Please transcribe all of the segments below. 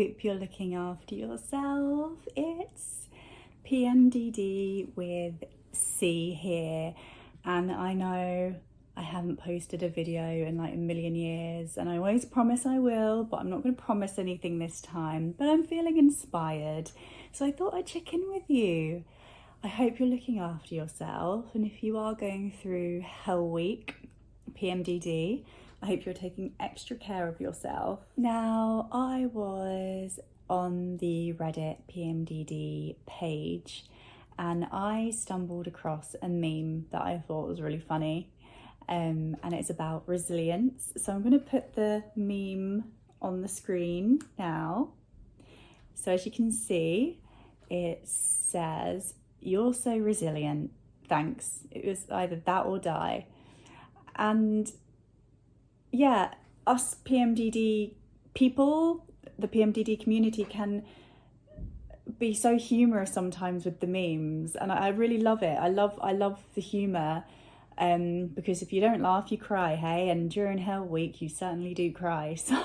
hope you're looking after yourself. It's PMDD with C here, and I know I haven't posted a video in like a million years, and I always promise I will, but I'm not going to promise anything this time. But I'm feeling inspired, so I thought I'd check in with you. I hope you're looking after yourself, and if you are going through Hell Week, PMDD, I hope you're taking extra care of yourself. Now, I was on the Reddit PMDD page and I stumbled across a meme that I thought was really funny, and it's about resilience. So I'm going to put the meme on the screen now. So as you can see, it says, "You're so resilient, thanks. It was either that or die." And yeah, us PMDD people, the PMDD community, can be so humorous sometimes with the memes, and I really love it. I love the humor, because if you don't laugh, you cry, hey? And during Hell Week, you certainly do cry. So,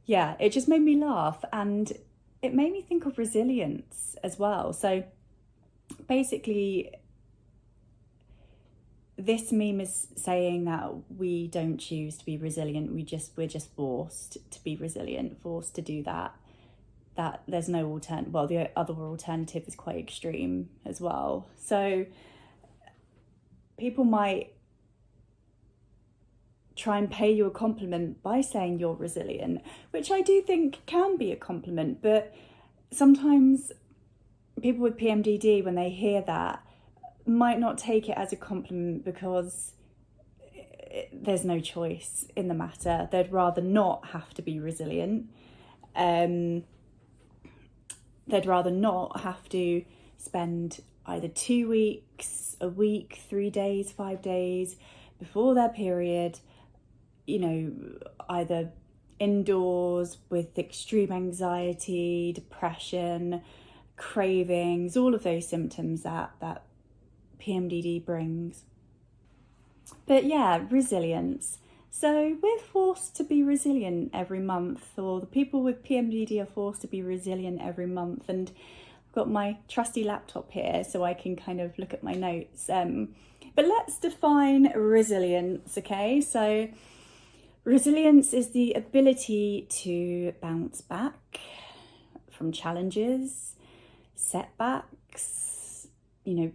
yeah, it just made me laugh, and it made me think of resilience as well. So basically, this meme is saying that we don't choose to be resilient. We're just forced to be resilient, forced to do that. That there's no alternative. Well, the other alternative is quite extreme as well. So people might try and pay you a compliment by saying you're resilient, which I do think can be a compliment. But sometimes people with PMDD, when they hear that, might not take it as a compliment because there's no choice in the matter. They'd rather not have to be resilient. They'd rather not have to spend either 2 weeks, a week, 3 days, 5 days before their period, either indoors with extreme anxiety, depression, cravings, all of those symptoms that PMDD brings. But yeah, resilience. So we're forced to be resilient every month, or the people with PMDD are forced to be resilient every month. And I've got my trusty laptop here so I can kind of look at my notes. But let's define resilience, okay? So resilience is the ability to bounce back from challenges, setbacks,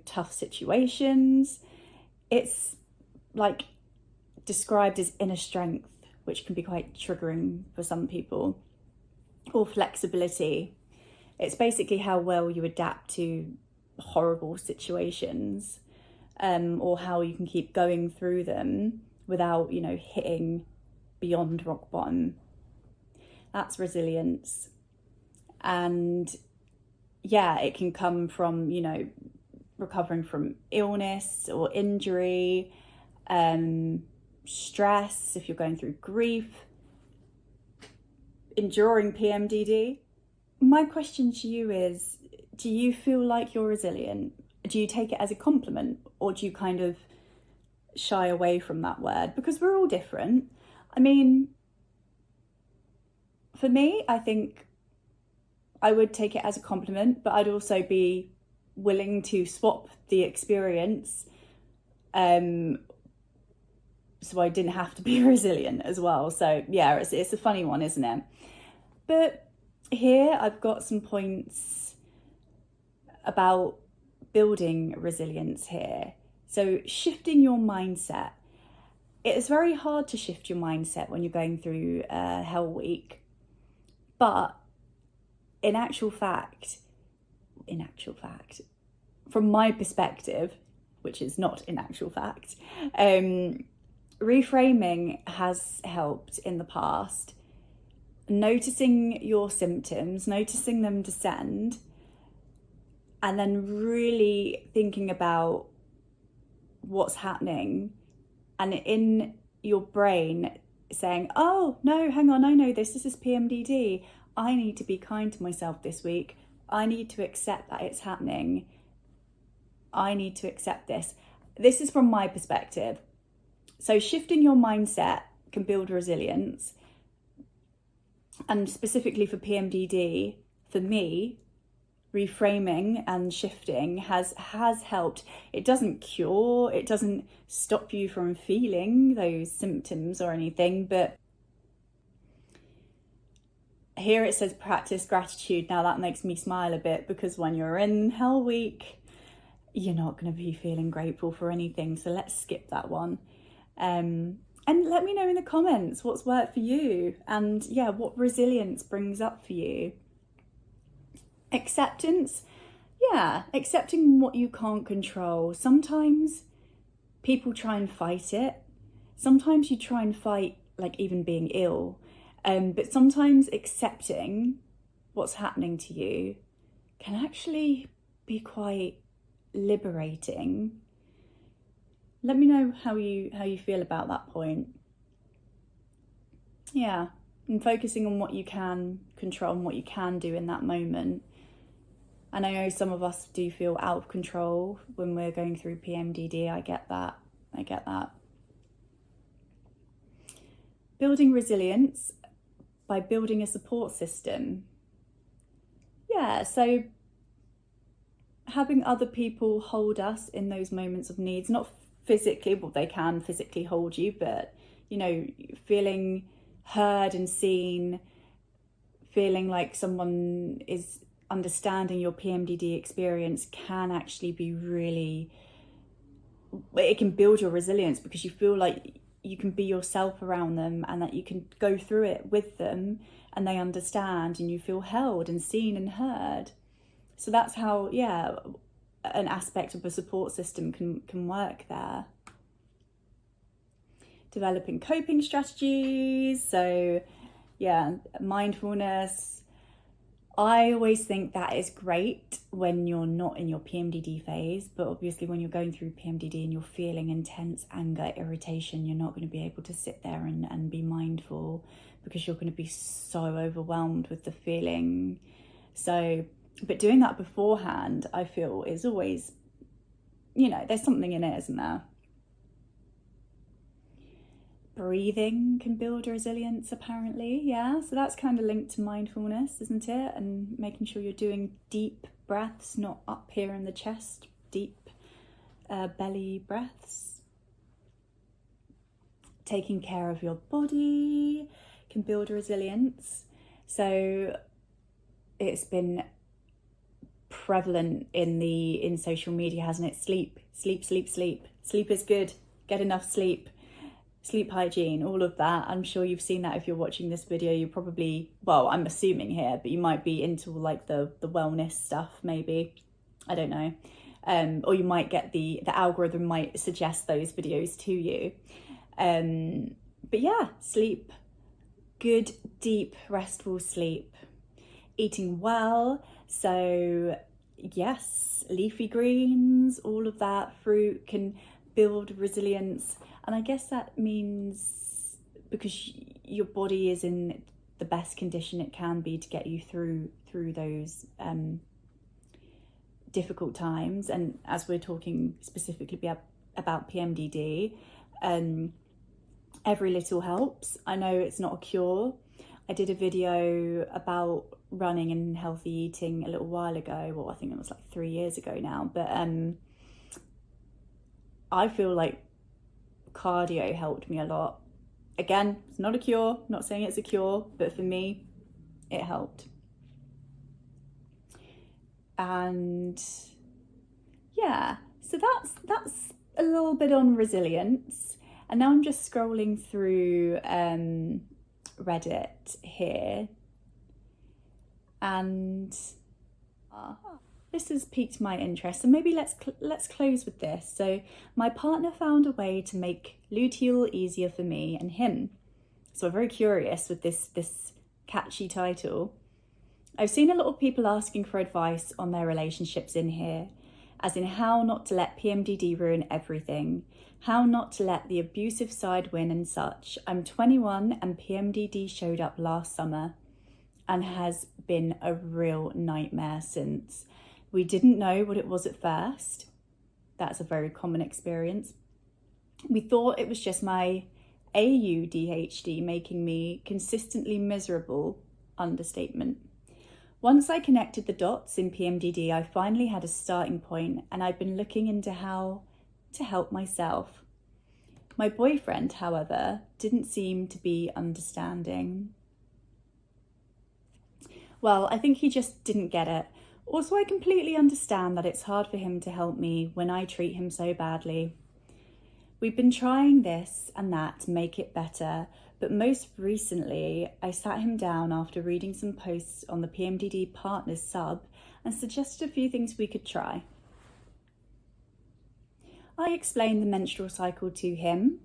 tough situations. It's like described as inner strength, which can be quite triggering for some people, or flexibility. It's basically how well you adapt to horrible situations, or how you can keep going through them without, hitting beyond rock bottom. That's resilience. And yeah, it can come from, recovering from illness or injury, stress, if you're going through grief, enduring PMDD. My question to you is, do you feel like you're resilient? Do you take it as a compliment, or do you kind of shy away from that word? Because we're all different. I mean, for me, I think I would take it as a compliment, but I'd also be willing to swap the experience, so I didn't have to be resilient as well. So yeah, it's a funny one, isn't it? But here I've got some points about building resilience here. So shifting your mindset. It is very hard to shift your mindset when you're going through Hell Week, but in actual fact, from my perspective, which is not in actual fact, reframing has helped in the past. Noticing your symptoms, noticing them descend, and then really thinking about what's happening, and in your brain saying, oh, no, hang on, I know this is PMDD. I need to be kind to myself this week. I need to accept that it's happening. I need to accept this. This is from my perspective. So shifting your mindset can build resilience. And specifically for PMDD, for me, reframing and shifting has helped. It doesn't cure, it doesn't stop you from feeling those symptoms or anything, but here it says practice gratitude. Now that makes me smile a bit, because when you're in Hell Week, you're not going to be feeling grateful for anything, so let's skip that one. And let me know in the comments what's worked for you, and yeah, what resilience brings up for you. Acceptance, yeah, accepting what you can't control. Sometimes people try and fight it. Sometimes you try and fight like even being ill. But sometimes accepting what's happening to you can actually be quite liberating. Let me know how you feel about that point. Yeah, and focusing on what you can control and what you can do in that moment. And I know some of us do feel out of control when we're going through PMDD. I get that. Building resilience by building a support system. Yeah, so having other people hold us in those moments of needs, not physically, well, they can physically hold you, but, you know, feeling heard and seen, feeling like someone is understanding your PMDD experience can actually be really, it can build your resilience, because you feel like you can be yourself around them and that you can go through it with them and they understand, and you feel held and seen and heard. So that's how, yeah, an aspect of a support system can work there. Developing coping strategies. So yeah, mindfulness. I always think that is great when you're not in your PMDD phase, but obviously when you're going through PMDD and you're feeling intense anger, irritation, you're not going to be able to sit there and be mindful, because you're going to be so overwhelmed with the feeling. So, but doing that beforehand, I feel, is always, you know, there's something in it, isn't there? Breathing can build resilience, apparently, yeah, so that's kind of linked to mindfulness, isn't it? And making sure you're doing deep breaths, not up here in the chest, deep belly breaths. Taking care of your body can build resilience. So it's been prevalent in social media, hasn't it? Sleep is good. Get enough sleep. Sleep hygiene, all of that. I'm sure you've seen that if you're watching this video. You probably, well, I'm assuming here, but you might be into like the wellness stuff, maybe. I don't know. Or you might get the algorithm might suggest those videos to you. But yeah, sleep, good, deep, restful sleep. Eating well. So yes, leafy greens, all of that, fruit can build resilience. And I guess that means because your body is in the best condition it can be to get you through those difficult times. And as we're talking specifically about PMDD, every little helps. I know it's not a cure. I did a video about running and healthy eating a little while ago. Well, I think it was like 3 years ago now. But I feel like cardio helped me a lot. Again, it's not a cure, not saying it's a cure, but for me, it helped. And yeah, so that's a little bit on resilience. And now I'm just scrolling through Reddit here, and this has piqued my interest, so maybe let's close with this. So my partner found a way to make luteal easier for me and him. So I'm very curious with this catchy title. I've seen a lot of people asking for advice on their relationships in here, as in how not to let PMDD ruin everything, how not to let the abusive side win and such. I'm 21 and PMDD showed up last summer and has been a real nightmare since. We didn't know what it was at first. That's a very common experience. We thought it was just my AUDHD making me consistently miserable understatement. Once I connected the dots in PMDD, I finally had a starting point, and I've been looking into how to help myself. My boyfriend, however, didn't seem to be understanding. Well, I think he just didn't get it. Also, I completely understand that it's hard for him to help me when I treat him so badly. We've been trying this and that to make it better, but most recently, I sat him down after reading some posts on the PMDD Partners sub and suggested a few things we could try. I explained the menstrual cycle to him.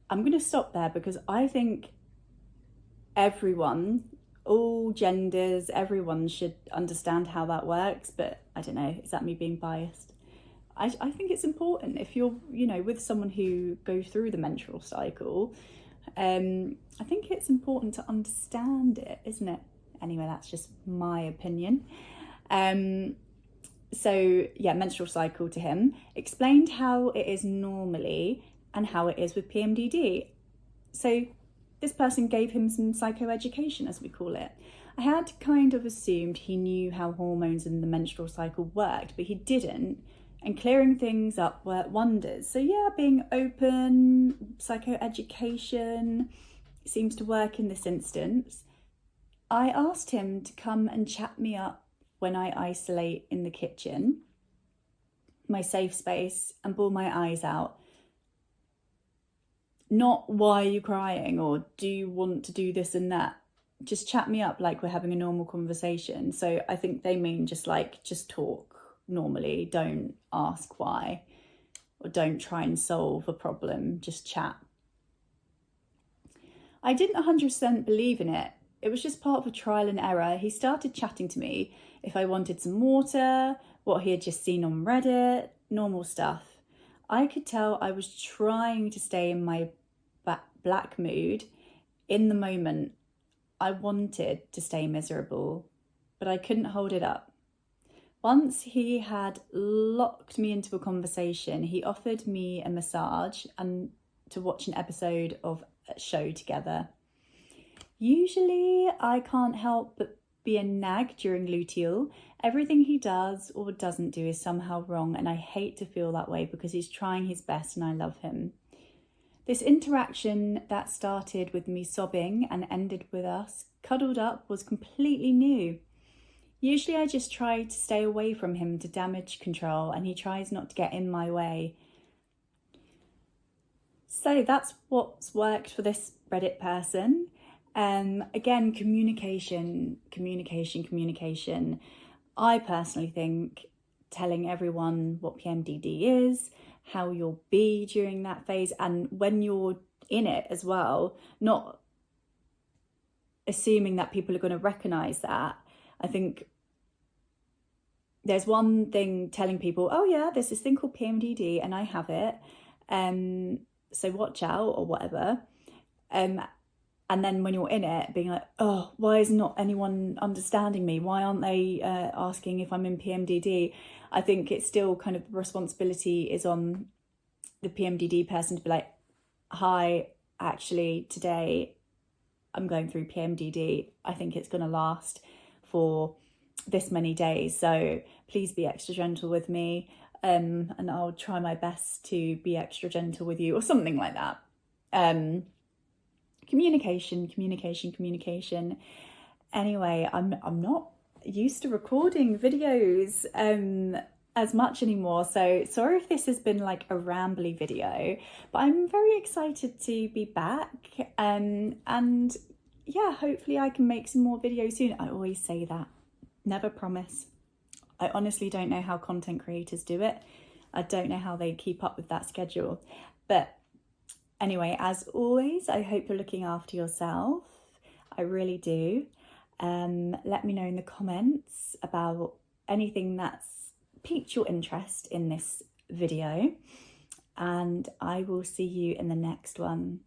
I'm going to stop there because I think everyone, all genders, everyone should understand how that works, but I don't know, is that me being biased? I think it's important if you're, with someone who goes through the menstrual cycle. I think it's important to understand it, isn't it? Anyway, that's just my opinion. So yeah, menstrual cycle to him, explained how it is normally and how it is with PMDD. So this person gave him some psychoeducation, as we call it. I had kind of assumed he knew how hormones and the menstrual cycle worked, but he didn't. And clearing things up worked wonders. So yeah, being open, psychoeducation seems to work in this instance. I asked him to come and chat me up when I isolate in the kitchen, my safe space, and bawl my eyes out. Not why are you crying or do you want to do this and that? Just chat me up like we're having a normal conversation. So I think they mean just talk normally, don't ask why, or don't try and solve a problem, just chat. I didn't 100% believe in it. It was just part of a trial and error. He started chatting to me if I wanted some water, what he had just seen on Reddit, normal stuff. I could tell I was trying to stay in my black mood. In the moment, I wanted to stay miserable, but I couldn't hold it up. Once he had locked me into a conversation, he offered me a massage and to watch an episode of a show together. Usually I can't help but be a nag during luteal. Everything he does or doesn't do is somehow wrong, and I hate to feel that way because he's trying his best and I love him. This interaction that started with me sobbing and ended with us cuddled up was completely new. Usually I just try to stay away from him to damage control, and he tries not to get in my way. So that's what's worked for this Reddit person. Again, communication. I personally think telling everyone what PMDD is, how you'll be during that phase, and when you're in it as well, not assuming that people are going to recognize that. I think there's one thing telling people, oh yeah, there's this thing called PMDD and I have it, so watch out or whatever. And then when you're in it, being like, oh, why is not anyone understanding me? Why aren't they asking if I'm in PMDD? I think it's still kind of the responsibility is on the PMDD person to be like, hi, actually today I'm going through PMDD. I think it's going to last for this many days. So please be extra gentle with me. And I'll try my best to be extra gentle with you or something like that. Communication. Anyway, I'm not used to recording videos as much anymore, so sorry if this has been like a rambly video, but I'm very excited to be back, and yeah, hopefully I can make some more videos soon. I always say that, never promise. I honestly don't know how content creators do it. I don't know how they keep up with that schedule, but anyway, as always, I hope you're looking after yourself. I really do. Let me know in the comments about anything that's piqued your interest in this video, and I will see you in the next one.